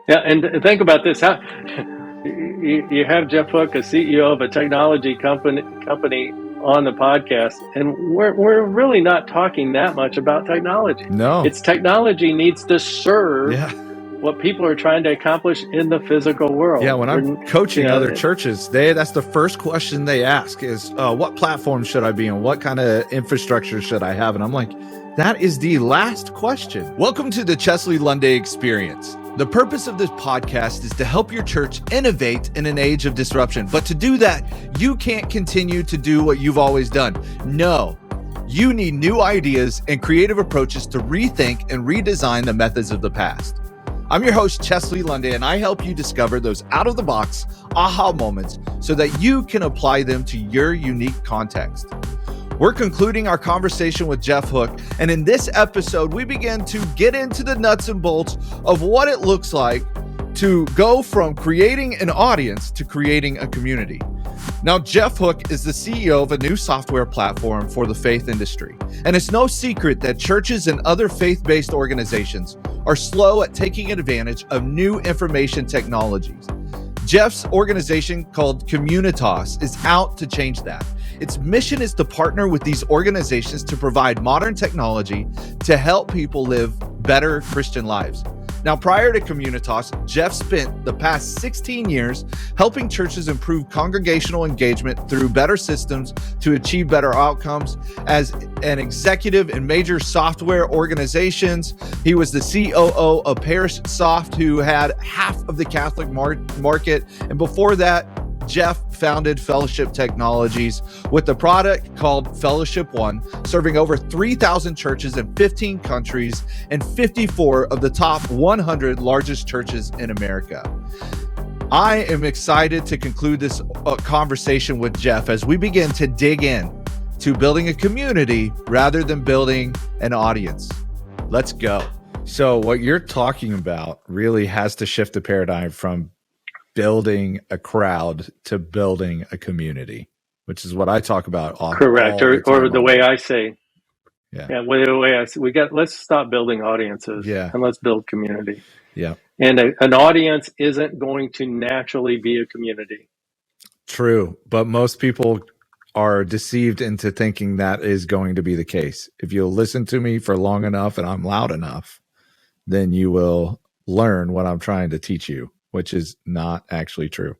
Yeah, and think about this: how you have Jeff Hook, a CEO of a technology company, on the podcast, and we're really not talking that much about technology. No. It's technology needs to serve Yeah. what people are trying to accomplish in the physical world. Yeah, when I'm coaching other churches, that's the first question they ask is, what platform should I be on? What kind of infrastructure should I have? And I'm like, that is the last question. Welcome to the Chesley Lunday Experience. The purpose of this podcast is to help your church innovate in an age of disruption. But to do that, you can't continue to do what you've always done. No, you need new ideas and creative approaches to rethink and redesign the methods of the past. I'm your host, Chesley Lunday, and I help you discover those out-of-the-box aha moments so that you can apply them to your unique context. We're concluding our conversation with Jeff Hook, and in this episode, we begin to get into the nuts and bolts of what it looks like to go from creating an audience to creating a community. Now, Jeff Hook is the CEO of a new software platform for the faith industry. And it's no secret that churches and other faith-based organizations are slow at taking advantage of new information technologies. Jeff's organization called Communitas is out to change that. Its mission is to partner with these organizations to provide modern technology to help people live better Christian lives. Now, prior to Communitas, Jeff spent the past 16 years helping churches improve congregational engagement through better systems to achieve better outcomes. As an executive in major software organizations, he was the COO of ParishSOFT, who had half of the Catholic market. And before that, Jeff founded Fellowship Technologies with a product called Fellowship One, serving over 3,000 churches in 15 countries and 54 of the top 100 largest churches in America. I am excited to conclude this conversation with Jeff as we begin to dig in to building a community rather than building an audience. Let's go. So what you're talking about really has to shift the paradigm from building a crowd to building a community, which is what I talk about often. Correct, or the way I say, the way I say, let's stop building audiences, and let's build community. Yeah, and an audience isn't going to naturally be a community. True, but most people are deceived into thinking that is going to be the case. If you'll listen to me for long enough and I'm loud enough, then you will learn what I'm trying to teach you, which is not actually true.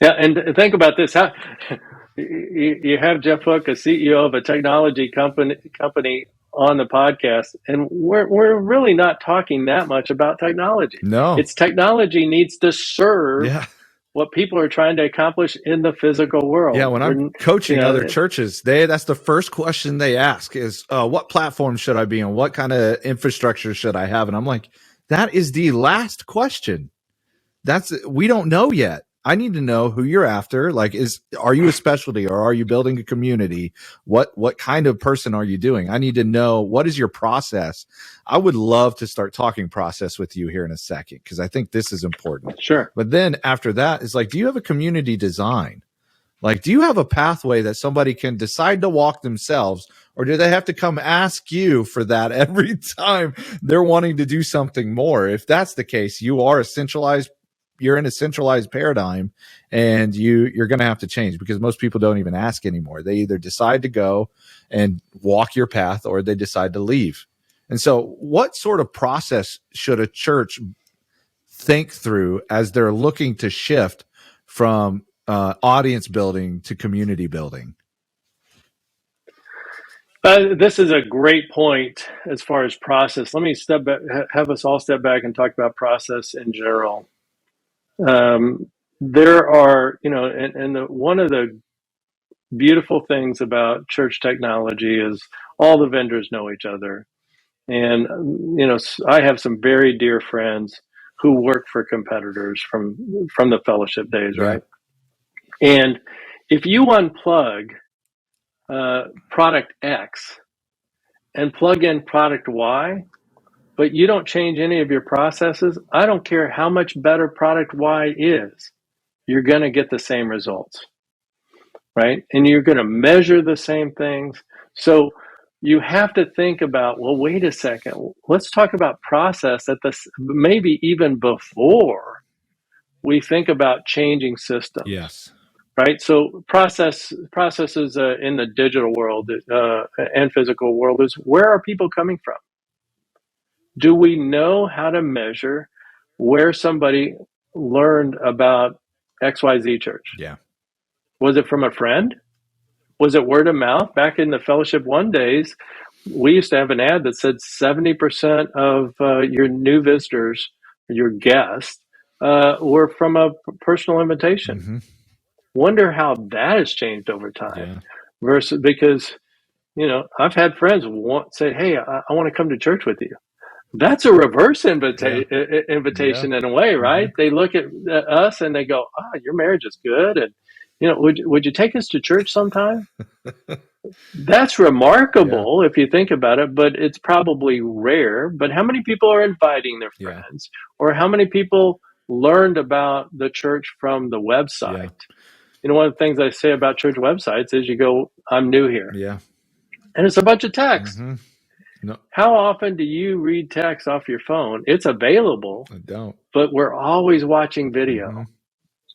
Yeah, and think about this: how you have Jeff Hook, a CEO of a technology company, on the podcast, and we're really not talking that much about technology. No, it's technology needs to serve what people are trying to accomplish in the physical world. Yeah, when I'm coaching other churches, that's the first question they ask is, what platform should I be on? What kind of infrastructure should I have? And I'm like, that is the last question. We don't know yet. I need to know who you're after. Like, are you a specialty or are you building a community? What kind of person are you doing? I need to know, what is your process? I would love to start talking process with you here in a second, because I think this is important. Sure. But then after that is like, do you have a community design? Like, do you have a pathway that somebody can decide to walk themselves, or do they have to come ask you for that every time they're wanting to do something more? If that's the case, you're in a centralized paradigm, and you're going to have to change, because most people don't even ask anymore. They either decide to go and walk your path, or they decide to leave. And so what sort of process should a church think through as they're looking to shift from audience building to community building? This is a great point as far as process. Let me step back, have us all step back and talk about process in general. There are, one of the beautiful things about church technology is all the vendors know each other. And, I have some very dear friends who work for competitors from the fellowship days, right? And if you unplug product X and plug in product Y, but you don't change any of your processes, I don't care how much better product Y is, you're going to get the same results, right? And you're going to measure the same things. So you have to think about, well, wait a second, let's talk about process at this, maybe even before we think about changing systems. Yes. Right. So processes in the digital world and physical world is, where are people coming from? Do we know how to measure where somebody learned about XYZ church? Yeah. Was it from a friend? Was it word of mouth? Back in the Fellowship One days, we used to have an ad that said 70% of your new visitors, your guests, were from a personal invitation. Mm-hmm. Wonder how that has changed over time. Yeah. Versus, because, you know, I've had friends say, hey, I want to come to church with you. That's a reverse invitation in a way, right? Mm-hmm. They look at us and they go, oh, your marriage is good. And, you know, would you take us to church sometime? That's remarkable if you think about it, but it's probably rare. But how many people are inviting their friends? Or how many people learned about the church from the website? You know, one of the things I say about church websites is you go, I'm new here. Yeah. And it's a bunch of text. Mm-hmm. No. How often do you read text off your phone? It's available. I don't. But we're always watching video. Mm-hmm.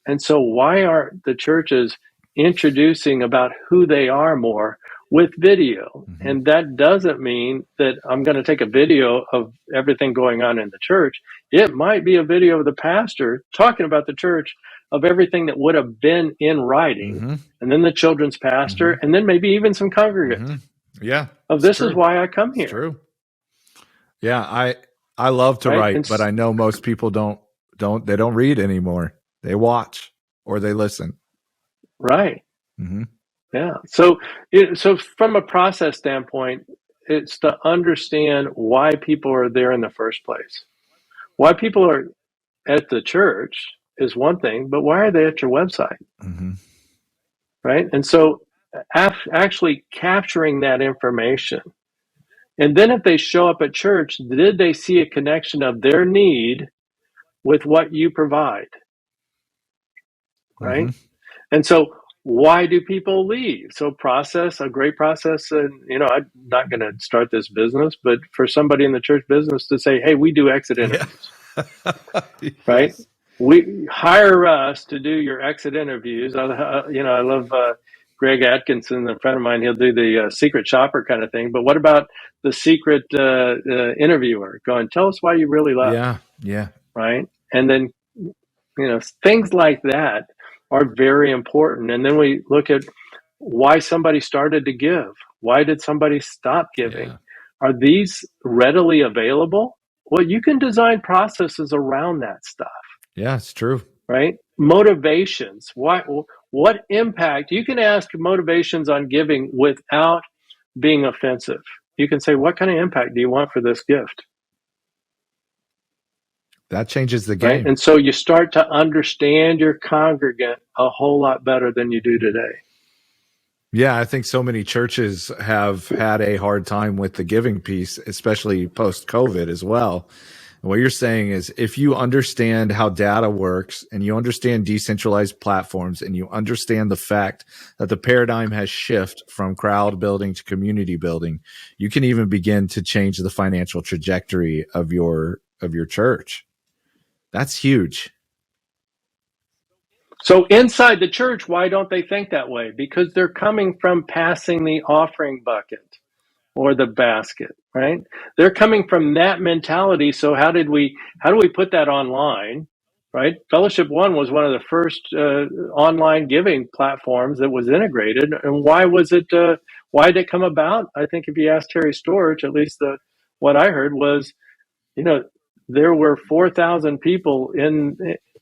And so why aren't the churches introducing about who they are more with video? Mm-hmm. And that doesn't mean that I'm going to take a video of everything going on in the church. It might be a video of the pastor talking about the church, of everything that would have been in writing, Mm-hmm. and then the children's pastor, and then maybe even some congregants. Mm-hmm. Yeah. Of this is why I come here. It's true. Yeah, I love to write, but I know most people don't read anymore. They watch or they listen. Right. Mm-hmm. Yeah. So from a process standpoint, it's to understand why people are there in the first place. Why people are at the church is one thing, but why are they at your website? Mm-hmm. Right. And so actually capturing that information. And then if they show up at church, did they see a connection of their need with what you provide? Right. Mm-hmm. And so why do people leave? So a great process. And, you know, I'm not going to start this business, but for somebody in the church business to say, hey, we do exit interviews, right? We hire us to do your exit interviews. I love Greg Atkinson, a friend of mine. He'll do the secret shopper kind of thing. But what about the secret interviewer going, tell us why you really left? Yeah. Right. And then, you know, things like that are very important. And then we look at why somebody started to give. Why did somebody stop giving? Yeah. Are these readily available? Well, you can design processes around that stuff. Yeah, it's true. Right? Motivations. What impact? You can ask motivations on giving without being offensive. You can say, what kind of impact do you want for this gift? That changes the game. Right? And so you start to understand your congregant a whole lot better than you do today. Yeah, I think so many churches have had a hard time with the giving piece, especially post-COVID as well. And what you're saying is, if you understand how data works and you understand decentralized platforms and you understand the fact that the paradigm has shifted from crowd building to community building, you can even begin to change the financial trajectory of your church. That's huge. So inside the church, why don't they think that way? Because they're coming from passing the offering bucket or the basket, right? They're coming from that mentality. So how do we put that online, right? Fellowship One was one of the first online giving platforms that was integrated. And why did it come about? I think if you ask Terry Storch, at least what I heard was, you know, there were 4,000 people in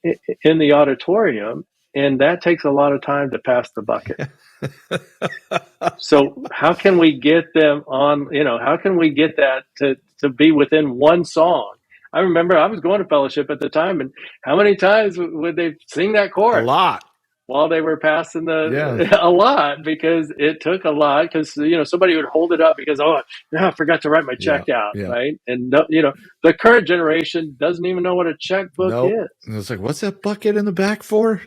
the auditorium, and that takes a lot of time to pass the bucket. So how can we get them on, how can we get that to be within one song? I remember I was going to fellowship at the time, and how many times would they sing that chorus? A lot. While they were passing a lot, because it took a lot, because somebody would hold it up because I forgot to write my check out, right? And the current generation doesn't even know what a checkbook is. And it's like, what's that bucket in the back for?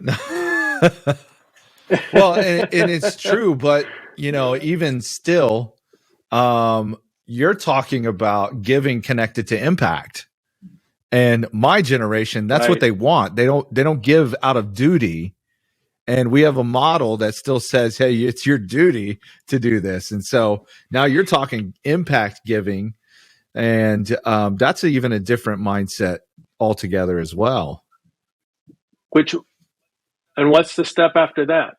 Well, and it's true, but even still, You're talking about giving connected to impact. And my generation, that's what they want. They don't give out of duty. And we have a model that still says, hey, it's your duty to do this. And so now you're talking impact giving. And that's even a different mindset altogether as well. And what's the step after that?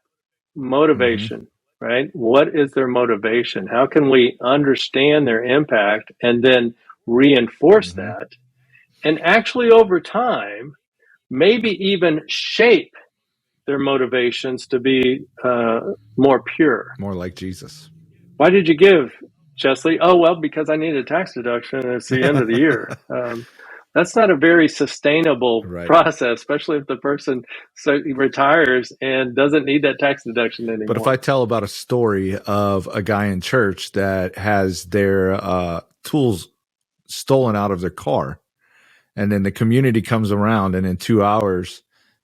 Motivation, right? What is their motivation? How can we understand their impact and then reinforce that? And actually, over time, maybe even shape their motivations to be more pure. More like Jesus. Why did you give, Chesley? Oh, well, because I need a tax deduction and it's the end of the year. That's not a very sustainable process, especially if the person retires and doesn't need that tax deduction anymore. But if I tell about a story of a guy in church that has their tools stolen out of their car, and then the community comes around and in 2 hours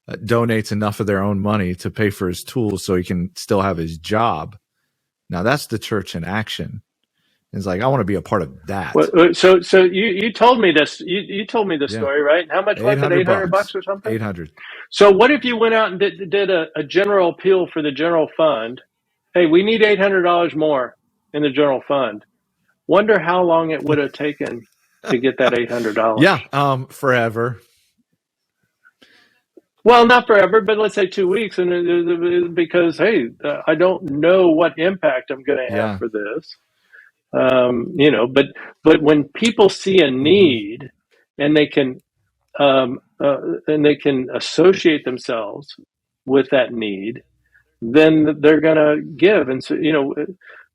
donates enough of their own money to pay for his tools so he can still have his job. Now that's the church in action. It's like, I want to be a part of that. Well, so you told me this. You told me this story, right? How much was it? $800 or something? 800. So what if you went out and did a general appeal for the general fund? Hey, we need $800 more in the general fund. Wonder how long it would have taken to get that $800. Yeah, forever. Well, not forever, but let's say 2 weeks, and because hey, I don't know what impact I'm going to have for this. But when people see a need and they can associate themselves with that need, then they're going to give. And so,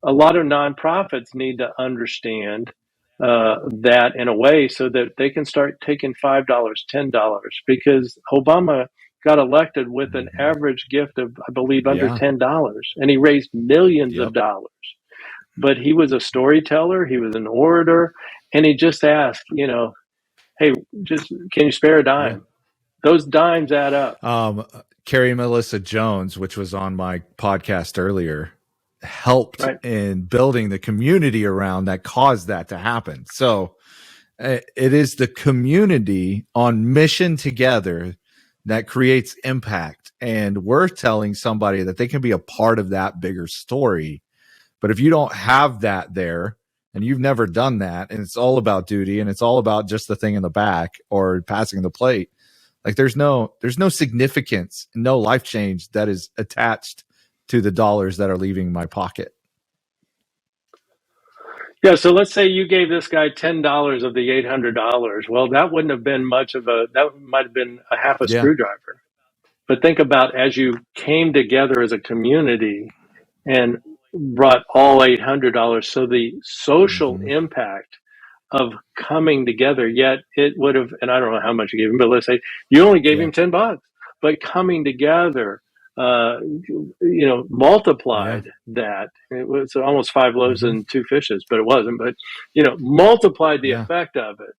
a lot of nonprofits need to understand that in a way so that they can start taking $5, $10, because Obama got elected with an average gift of, I believe, under $10, and he raised millions of dollars. But he was a storyteller, he was an orator, and he just asked, hey, just can you spare a dime? Those dimes add up. Carrie Melissa Jones, which was on my podcast earlier, helped in building the community around that caused that to happen. So it is the community on mission together that creates impact. And we're telling somebody that they can be a part of that bigger story. But if you don't have that there and you've never done that, and it's all about duty and it's all about just the thing in the back or passing the plate, like there's no significance, no life change that is attached to the dollars that are leaving my pocket. Yeah, so let's say you gave this guy $10 of the $800. Well, that wouldn't have been that might have been a half a screwdriver. But think about as you came together as a community and brought all $800. So the social impact of coming together, yet it would have, and I don't know how much you gave him, but let's say you only gave him $10, but coming together, multiplied that. It was almost 5 loaves and 2 fishes, but it wasn't, but, multiplied the effect of it.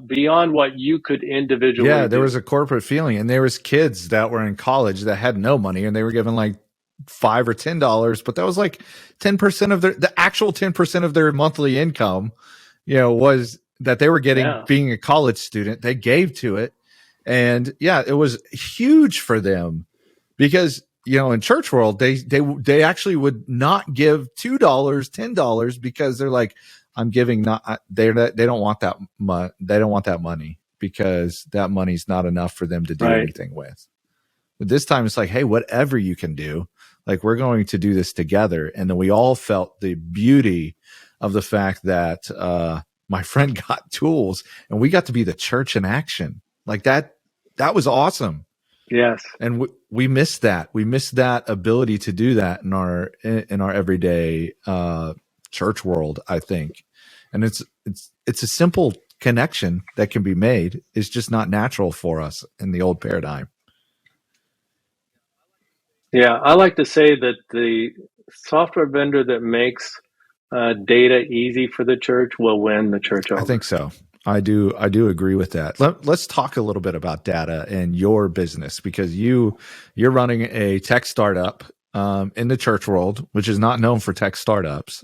Beyond what you could individually do. There was a corporate feeling, and there was kids that were in college that had no money, and they were given like $5 or $10, but that was like 10% of the actual 10% of their monthly income, was that they were getting being a college student. They gave to it. And it was huge for them because, in church world, they actually would not give $2, $10 because they're like, I'm giving they don't want that they don't want that money because that money's not enough for them to do anything with. But this time it's like, hey, whatever you can do, like we're going to do this together. And then we all felt the beauty of the fact that my friend got tools and we got to be the church in action. Like that was awesome. Yes. And we missed that. We missed that ability to do that in our everyday church world, I think. And it's a simple connection that can be made. It's just not natural for us in the old paradigm. Yeah, I like to say that the software vendor that makes data easy for the church will win the church over. I think so. I do agree with that. Let's talk a little bit about data and your business, because you're running a tech startup in the church world, which is not known for tech startups.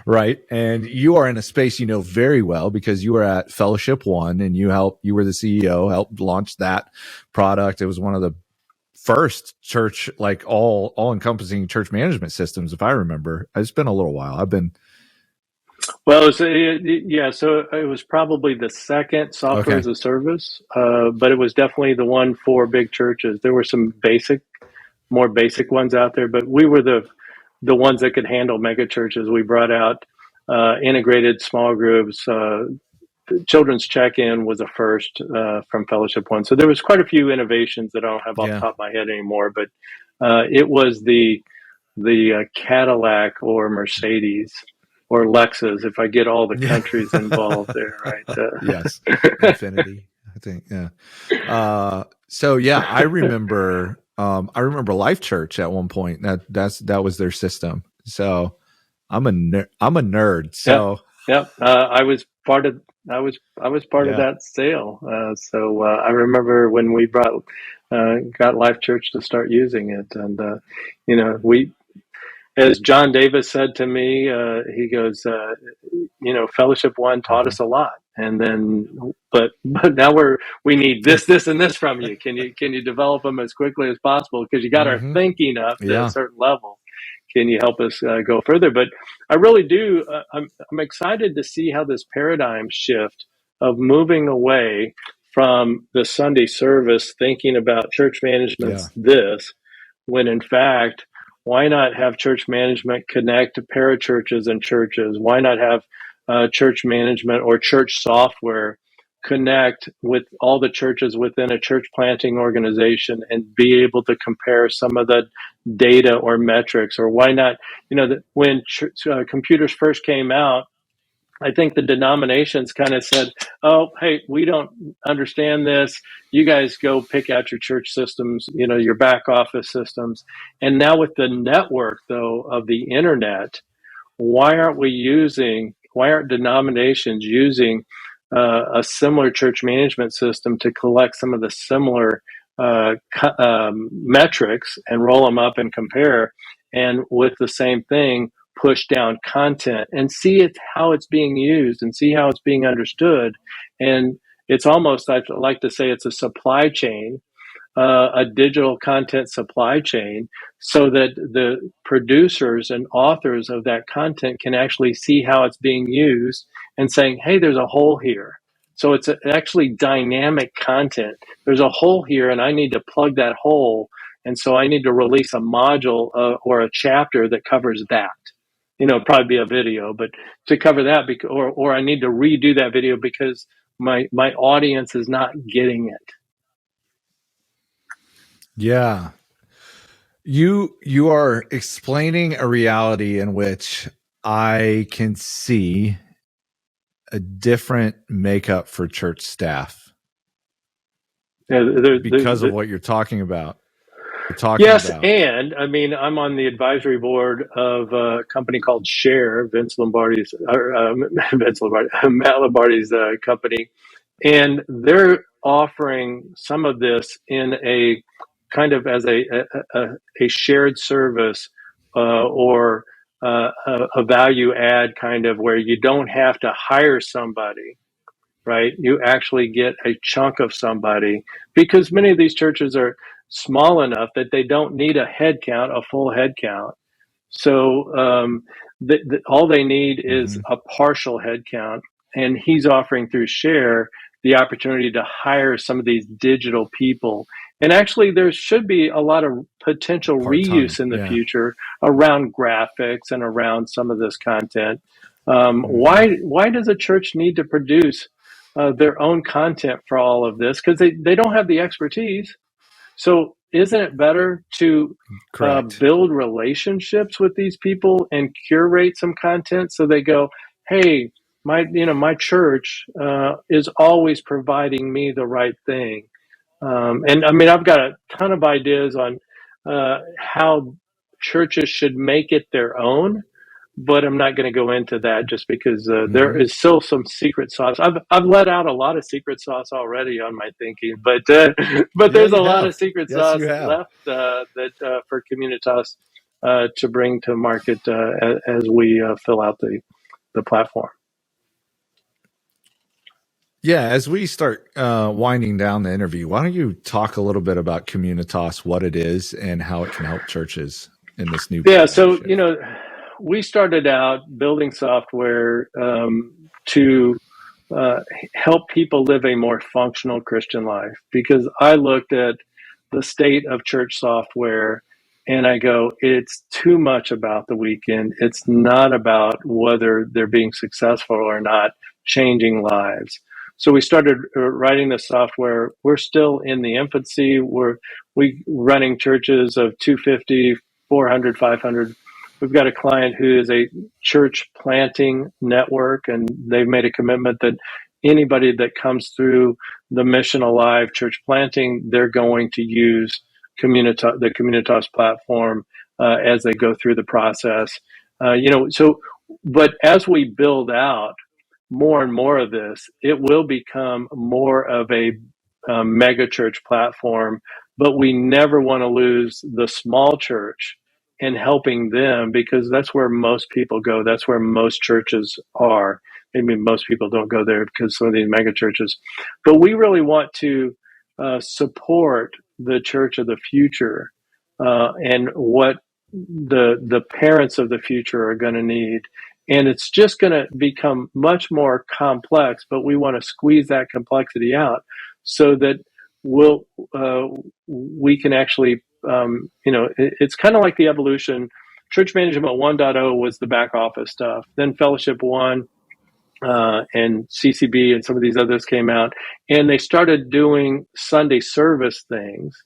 right? And you are in a space you know very well because you were at Fellowship One and you were the CEO, helped launch that product. It was one of the first church, like all encompassing church management systems, if I remember. It's been a little while. Well, so it was probably the second software Okay. as a service, but it was definitely the one for big churches. There were some more basic ones out there, but we were the ones that could handle mega churches. We brought out integrated small groups. Children's check-in was a first from Fellowship One. So there was quite a few innovations that I don't have off the Yeah. top of my head anymore, but it was the Cadillac or Mercedes or Lexus, if I get all the countries involved there, right? Yes. Infinity, I think. Yeah. So yeah, I remember Life Church at one point. That was their system. So I'm a nerd. So Yep. I was part of that sale. So I remember when we got Life Church to start using it, and we, as John Davis said to me, he goes, Fellowship One taught us a lot, and then, but now we need this, and this from you. Can you develop them as quickly as possible? Because you got our thinking up to a certain level. Can you help us go further? But I really do. I'm excited to see how this paradigm shift of moving away from the Sunday service, thinking about church management's this, when in fact, why not have church management connect to parachurches and churches? Why not have church management or church software connect with all the churches within a church planting organization and be able to compare some of the data or metrics? Or why not, when computers first came out, I think the denominations kind of said, oh, hey, we don't understand this. You guys go pick out your church systems, your back office systems. And now with the network, though, of the internet, why aren't denominations using a similar church management system to collect some of the similar metrics and roll them up and compare, and with the same thing, push down content and see how it's being used and see how it's being understood? And it's almost, I like to say, it's a supply chain, a digital content supply chain, so that the producers and authors of that content can actually see how it's being used and saying, hey, there's a hole here. So it's actually dynamic content. There's a hole here and I need to plug that hole. And so I need to release a module or a chapter that covers that. Probably be a video, but to cover that, or I need to redo that video because my audience is not getting it. Yeah. You are explaining a reality in which I can see a different makeup for church staff because of what you're talking about. Yes, and I mean, I'm on the advisory board of a company called Share, Matt Lombardi's company, and they're offering some of this in a kind of as a shared service or a value add, kind of where you don't have to hire somebody. Right? You actually get a chunk of somebody, because many of these churches are small enough that they don't need a full head count. So all they need is a partial head count. And he's offering through Share the opportunity to hire some of these digital people. And actually, there should be a lot of potential reuse in the future around graphics and around some of this content. Why does a church need to produce their own content for all of this? Because they don't have the expertise. So isn't it better to build relationships with these people and curate some content so they go, hey, my church is always providing me the right thing. And I mean, I've got a ton of ideas on how churches should make it their own, but I'm not going to go into that just because there is still some secret sauce. I've let out a lot of secret sauce already on my thinking, but there's a lot of secret sauce left that for Communitas to bring to market as we fill out the platform. Yeah, as we start winding down the interview, why don't you talk a little bit about Communitas, what it is, and how it can help churches in this new Yeah, so, shift? we started out building software to help people live a more functional Christian life, because I looked at the state of church software and I go, it's too much about the weekend. It's not about whether they're being successful or not, changing lives. So we started writing the software. We're still in the infancy. We running churches of 250, 400, 500. We've got a client who is a church planting network, and they've made a commitment that anybody that comes through the Mission Alive church planting, they're going to use the Communitas platform as they go through the process. But as we build out more and more of this, it will become more of a mega church platform, but we never want to lose the small church and helping them, because that's where most people go. That's where most churches are. Maybe most people don't go there because some of these mega churches, but we really want to support the church of the future and what the parents of the future are going to need. And it's just going to become much more complex, but we want to squeeze that complexity out so that we can actually, it's kind of like the evolution. Church Management 1.0 was the back office stuff. Then Fellowship 1 and CCB and some of these others came out, and they started doing Sunday service things.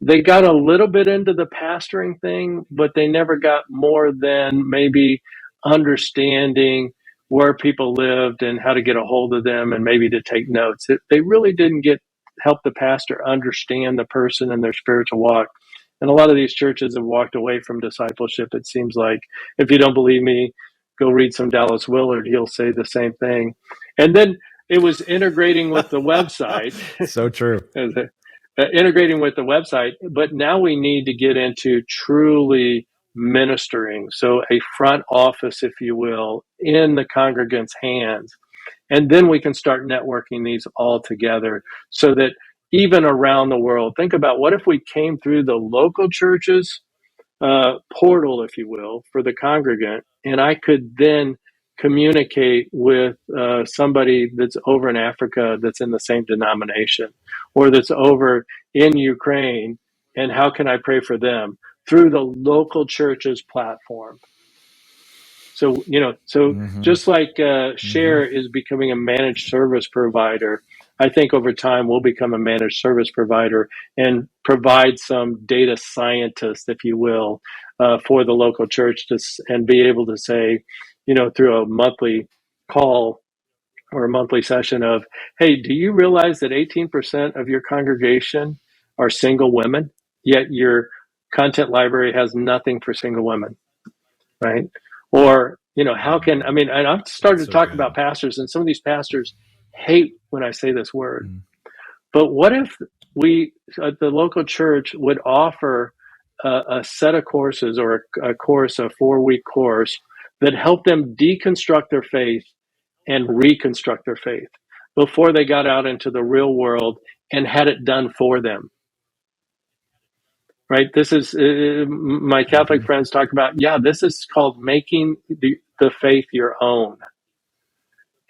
They got a little bit into the pastoring thing, but they never got more than maybe understanding where people lived and how to get a hold of them and maybe to take notes. They really didn't help the pastor understand the person and their spiritual walk. And a lot of these churches have walked away from discipleship. It seems like, if you don't believe me, go read some Dallas Willard. He'll say the same thing. And then it was integrating with the website. So true. Integrating with the website, but now we need to get into truly ministering. So a front office, if you will, in the congregant's hands. And then we can start networking these all together so that even around the world, think about what if we came through the local church's portal, if you will, for the congregant, and I could then communicate with somebody that's over in Africa that's in the same denomination, or that's over in Ukraine, and how can I pray for them through the local church's platform? So, just like Share is becoming a managed service provider, I think over time we'll become a managed service provider and provide some data scientists, if you will, for the local church and be able to say, through a monthly call or a monthly session of, hey, do you realize that 18% of your congregation are single women, yet your content library has nothing for single women, right? Or, how can, and I've started to talk about pastors, and some of these pastors hate when I say this word. But what if we, at the local church, would offer a set of courses, or a 4-week course that helped them deconstruct their faith and reconstruct their faith before they got out into the real world and had it done for them? Right? This is, my Catholic friends talk about, this is called making the faith your own.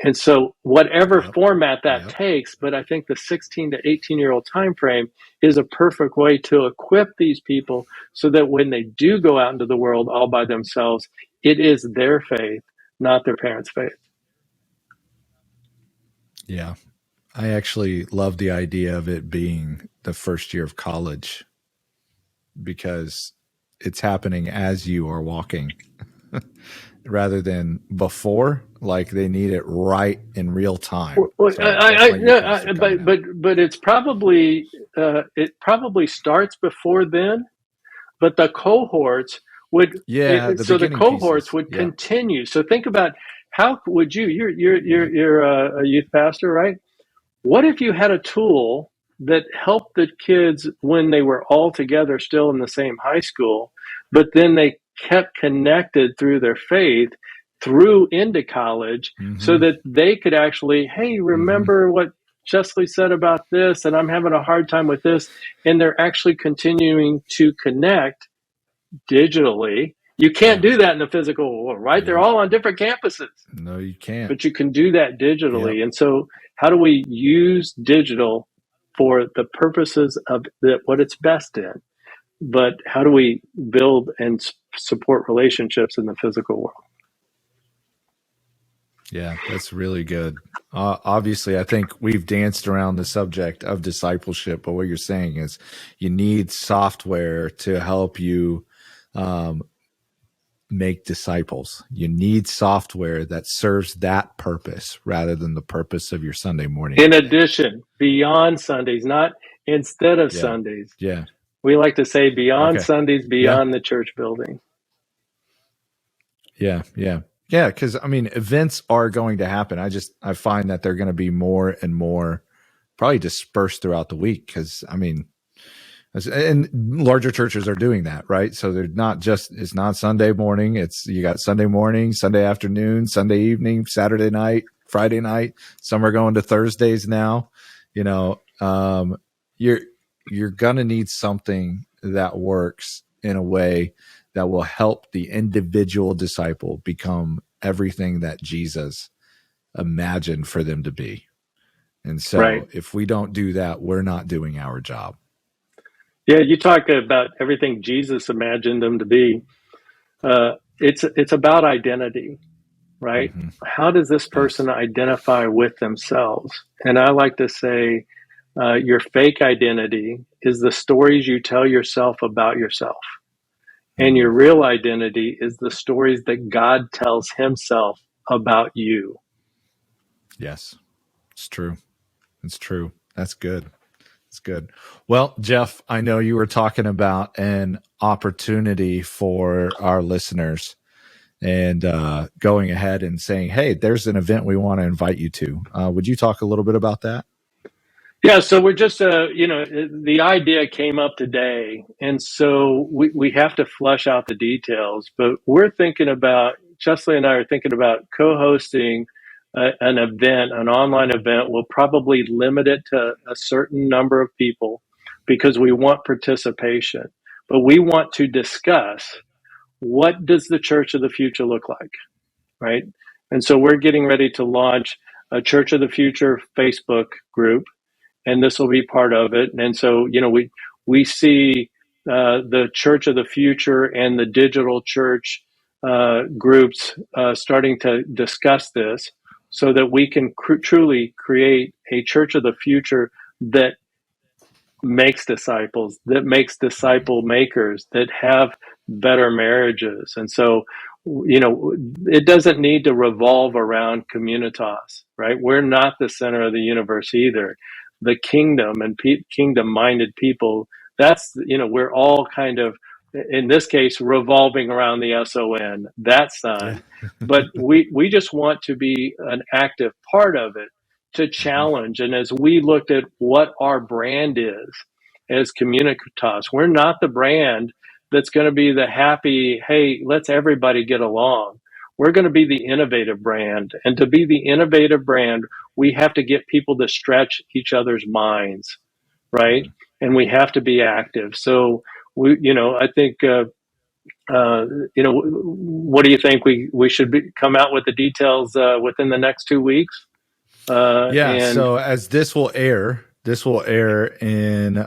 And so whatever format that takes, but I think the 16 to 18-year-old time frame is a perfect way to equip these people so that when they do go out into the world all by themselves, it is their faith, not their parents' faith. Yeah. I actually love the idea of it being the first year of college, because it's happening as you are walking rather than before. Like, they need it right in real time. But it's probably it probably starts before then, but the cohorts would the cohorts pieces would continue. So think about, how would you're a youth pastor, right? What if you had a tool that helped the kids when they were all together still in the same high school, but then they kept connected through their faith through into college, so that they could actually, hey, remember what Chesley said about this, and I'm having a hard time with this. And they're actually continuing to connect digitally. You can't do that in the physical world, right? They're all on different campuses. No, you can't. But you can do that digitally. And so how do we use digital for the purposes of what it's best in? But how do we build and support relationships in the physical world? Yeah, that's really good. Obviously, I think we've danced around the subject of discipleship, but what you're saying is you need software to help you make disciples. You need software that serves that purpose rather than the purpose of your Sunday morning. In addition, beyond Sundays, not instead of Sundays. Yeah. We like to say beyond Sundays, beyond the church building. Yeah. Because I mean, events are going to happen. I find that they're going to be more and more probably dispersed throughout the week. Because I mean, and larger churches are doing that, right? So they're not just, it's not Sunday morning. You got Sunday morning, Sunday afternoon, Sunday evening, Saturday night, Friday night. Some are going to Thursdays now. You know, you're going to need something that works in a way that will help the individual disciple become everything that Jesus imagined for them to be. And so if we don't do that, we're not doing our job. Yeah, you talk about everything Jesus imagined them to be. It's about identity, right? How does this person identify with themselves? And I like to say, your fake identity is the stories you tell yourself about yourself. And your real identity is the stories that God tells himself about you. Yes, it's true. It's true. That's good. It's good. Well, Jeff, I know you were talking about an opportunity for our listeners and going ahead and saying, hey, there's an event we want to invite you to. Would you talk a little bit about that? Yeah, so we're just, the idea came up today, and so we have to flesh out the details, but we're thinking about, Chesley and I are thinking about co-hosting an event, an online event. We'll probably limit it to a certain number of people because we want participation, but we want to discuss, what does the church of the future look like, right? And so we're getting ready to launch a Church of the Future Facebook group, and this will be part of it. And so, we see the Church of the Future and the digital church groups starting to discuss this so that we can truly create a Church of the Future that makes disciples, that makes disciple makers, that have better marriages. And so, it doesn't need to revolve around Communitas, right? We're not the center of the universe either. The kingdom and kingdom-minded people, we're all kind of, in this case, revolving around the SON, that son. Yeah. But we just want to be an active part of it, to challenge. And as we looked at what our brand is as Communitas, we're not the brand that's going to be the happy, hey, let's everybody get along. We're going to be the innovative brand. And to be the innovative brand, we have to get people to stretch each other's minds, right? And we have to be active. So, I think, what do you think? We should come out with the details within the next 2 weeks? So as this will air in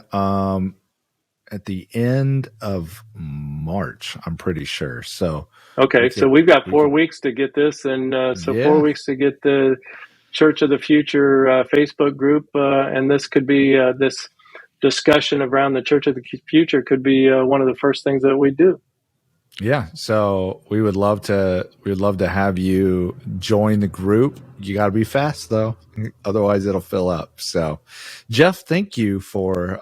at the end of March, I'm pretty sure. So so we've got 4 weeks to get this, and 4 weeks to get the Church of the Future Facebook group, and this could be this discussion around the Church of the Future could be one of the first things that we do. Yeah, so we would love to have you join the group. You got to be fast though, otherwise it'll fill up. So, Jeff, thank you for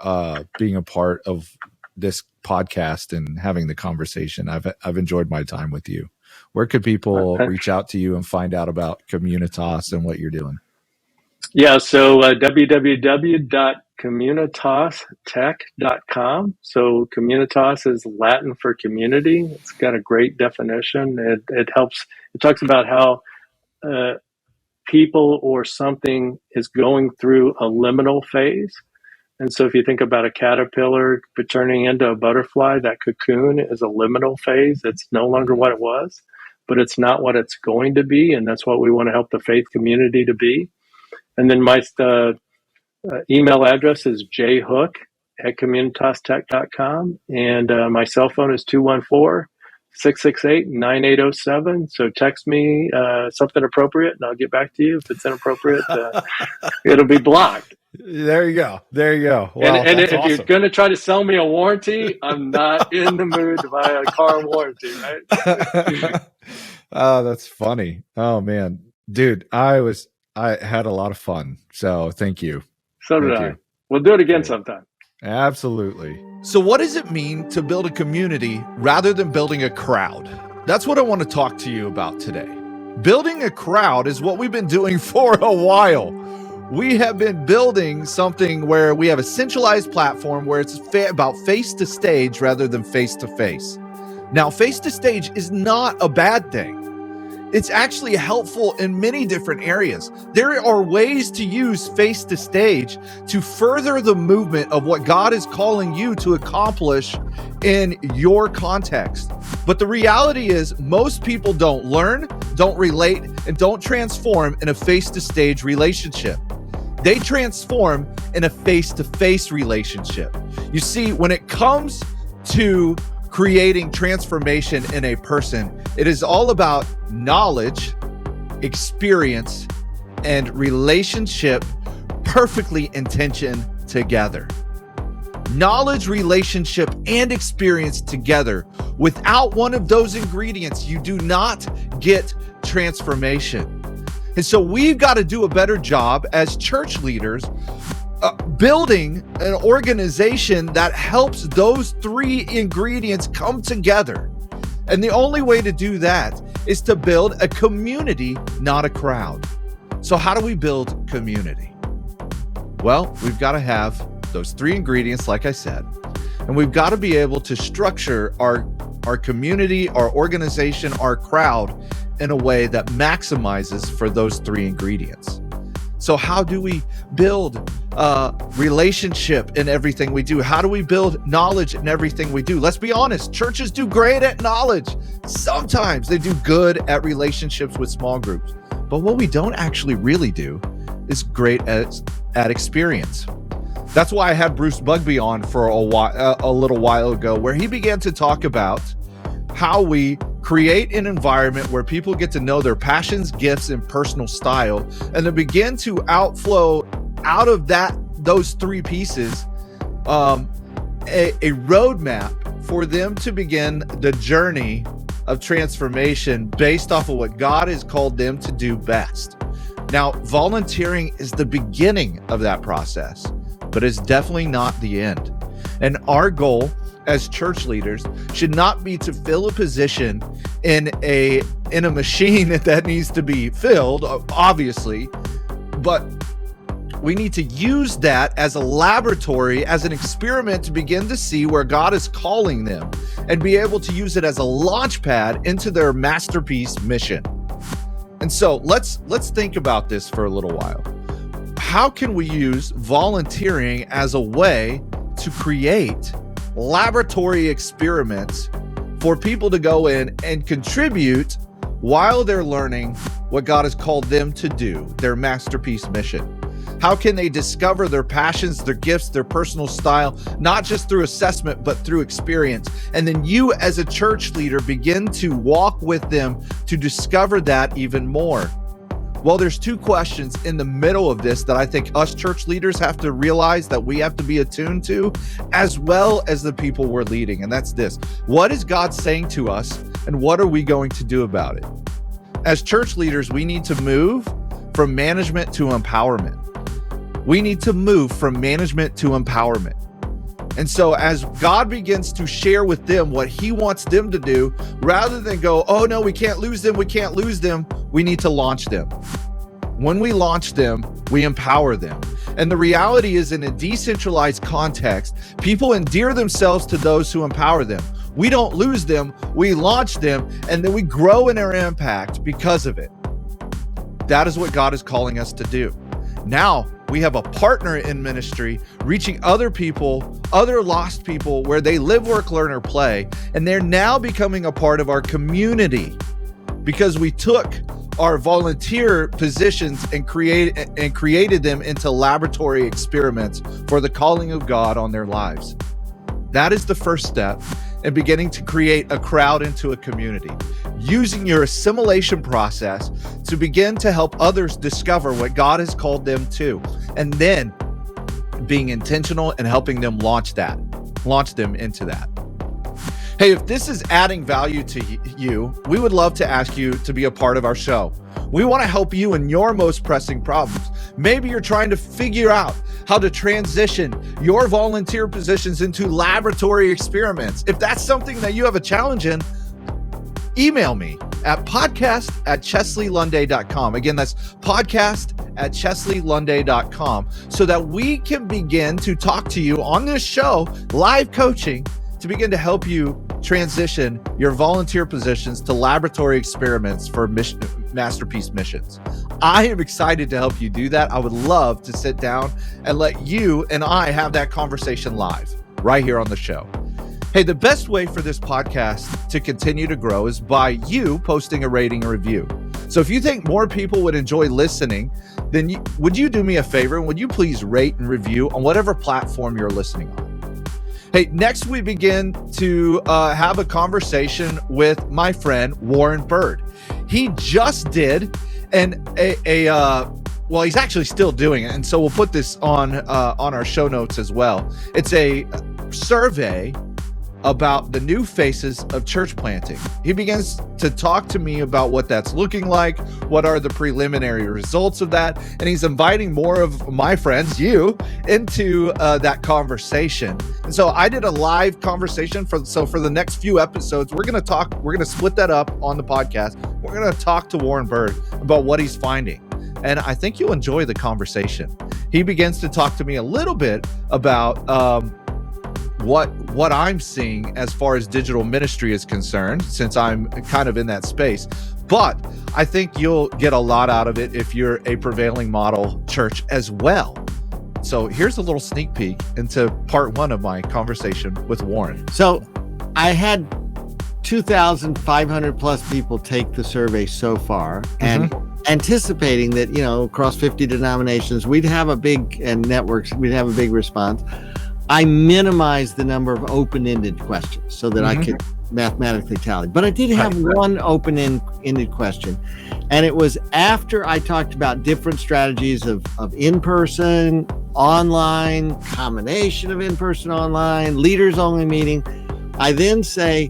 being a part of this podcast and having the conversation. I've enjoyed my time with you. Where could people reach out to you and find out about Communitas and what you're doing? Yeah, so www.communitastech.com. So Communitas is Latin for community. It's got a great definition. It helps. It talks about how uh, people or something is going through a liminal phase. And so if you think about a caterpillar turning into a butterfly, that cocoon is a liminal phase. It's no longer what it was, but it's not what it's going to be. And that's what we want to help the faith community to be. And then my email address is jhook@communitastech.com. And my cell phone is 214-668-9807. So text me something appropriate and I'll get back to you. If it's inappropriate, it'll be blocked. There you go. There you go. Wow, and if awesome. You're going to try to sell me a warranty, I'm not in the mood to buy a car warranty, right? Oh, that's funny. Oh man, dude, I had a lot of fun. So thank you. So did I. We'll do it again sometime. Absolutely. So what does it mean to build a community rather than building a crowd? That's what I want to talk to you about today. Building a crowd is what we've been doing for a while. We have been building something where we have a centralized platform where it's about face to stage rather than face to face. Now, face to stage is not a bad thing. It's actually helpful in many different areas. There are ways to use face to stage to further the movement of what God is calling you to accomplish in your context. But the reality is most people don't learn, don't relate, and don't transform in a face to stage relationship. They transform in a face-to-face relationship. You see, when it comes to creating transformation in a person, it is all about knowledge, experience, and relationship perfectly intentioned together. Knowledge, relationship, and experience together. Without one of those ingredients, you do not get transformation. And so we've got to do a better job as church leaders building an organization that helps those three ingredients come together. And the only way to do that is to build a community, not a crowd. So how do we build community? Well, we've got to have those three ingredients, like I said, and we've got to be able to structure our community, our organization, our crowd in a way that maximizes for those three ingredients. So how do we build relationship in everything we do? How do we build knowledge in everything we do? Let's be honest, churches do great at knowledge. Sometimes they do good at relationships with small groups. But what we don't actually really do is great at experience. That's why I had Bruce Bugby on for a little while ago, where he began to talk about how we create an environment where people get to know their passions, gifts, and personal style, and then begin to outflow out of those three pieces, a roadmap for them to begin the journey of transformation based off of what God has called them to do best. Now, volunteering is the beginning of that process, but it's definitely not the end. And our goal as church leaders should not be to fill a position in a machine that needs to be filled, obviously, but we need to use that as a laboratory, as an experiment to begin to see where God is calling them and be able to use it as a launch pad into their masterpiece mission. And so let's think about this for a little while. How can we use volunteering as a way to create laboratory experiments for people to go in and contribute while they're learning what God has called them to do, their masterpiece mission? How can they discover their passions, their gifts, their personal style, not just through assessment, but through experience? And then you as a church leader begin to walk with them to discover that even more. Well, there's two questions in the middle of this that I think us church leaders have to realize that we have to be attuned to, as well as the people we're leading. And that's this: what is God saying to us, and what are we going to do about it? As church leaders, we need to move from management to empowerment. We need to move from management to empowerment. And so as God begins to share with them what he wants them to do, rather than go, oh no, we can't lose them, we need to launch them. When we launch them, we empower them. And the reality is, in a decentralized context, people endear themselves to those who empower them. We don't lose them, we launch them, and then we grow in our impact because of it. That is what God is calling us to do. Now we have a partner in ministry, reaching other people, other lost people, where they live, work, learn, or play, and they're now becoming a part of our community because we took our volunteer positions and created them into laboratory experiments for the calling of God on their lives. That is the first step in beginning to create a crowd into a community, using your assimilation process to begin to help others discover what God has called them to, and then being intentional and helping them launch them into that. Hey, if this is adding value to you, we would love to ask you to be a part of our show. We want to help you in your most pressing problems. Maybe you're trying to figure out how to transition your volunteer positions into laboratory experiments. If that's something that you have a challenge in, email me at podcast@chesleylunder.com. Again, that's podcast@chesleylunder.com, so that we can begin to talk to you on this show, live coaching, to begin to help you transition your volunteer positions to laboratory experiments for masterpiece missions. I am excited to help you do that. I would love to sit down and let you and I have that conversation live right here on the show. Hey, the best way for this podcast to continue to grow is by you posting a rating or review. So if you think more people would enjoy listening, then would you do me a favor? Would you please rate and review on whatever platform you're listening on? Hey, next we begin to have a conversation with my friend, Warren Bird. He just did well, he's actually still doing it. And so we'll put this on our show notes as well. It's a survey about the new faces of church planting. He begins to talk to me about what that's looking like, what are the preliminary results of that, and he's inviting more of my friends, you, into that conversation. And so I did a live conversation for the next few episodes, we're going to split that up on the podcast. We're going to talk to Warren Bird about what he's finding. And I think you'll enjoy the conversation. He begins to talk to me a little bit about what I'm seeing as far as digital ministry is concerned, since I'm kind of in that space. But I think you'll get a lot out of it if you're a prevailing model church as well. So here's a little sneak peek into part one of my conversation with Warren. So I had 2,500 plus people take the survey so far, and anticipating that, across 50 denominations, we'd have a big response. I minimized the number of open-ended questions so that I could mathematically tally. But I did have one open-ended question. And it was after I talked about different strategies of in-person, online, combination of in-person, online, leaders-only meeting. I then say,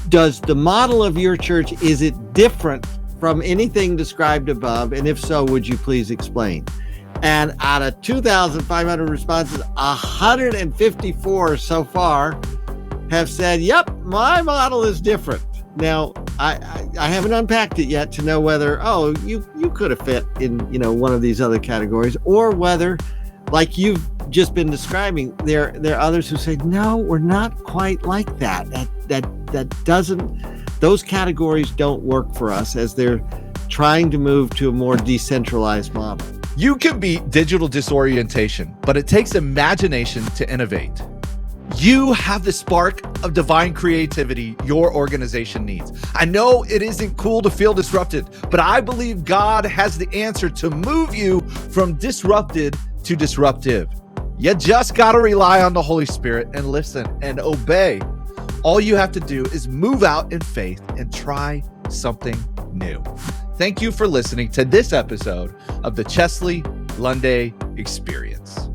does the model of your church, is it different from anything described above? And if so, would you please explain? And out of 2,500 responses, 154 so far have said, yep, my model is different. Now, I haven't unpacked it yet to know whether, you could have fit in, one of these other categories, or whether, like you've just been describing, there are others who say, no, we're not quite like that. Those categories don't work for us, as they're trying to move to a more decentralized model. You can beat digital disorientation, but it takes imagination to innovate. You have the spark of divine creativity your organization needs. I know it isn't cool to feel disrupted, but I believe God has the answer to move you from disrupted to disruptive. You just got to rely on the Holy Spirit and listen and obey. All you have to do is move out in faith and try something new. Thank you for listening to this episode of the Chesley Lunder Experience.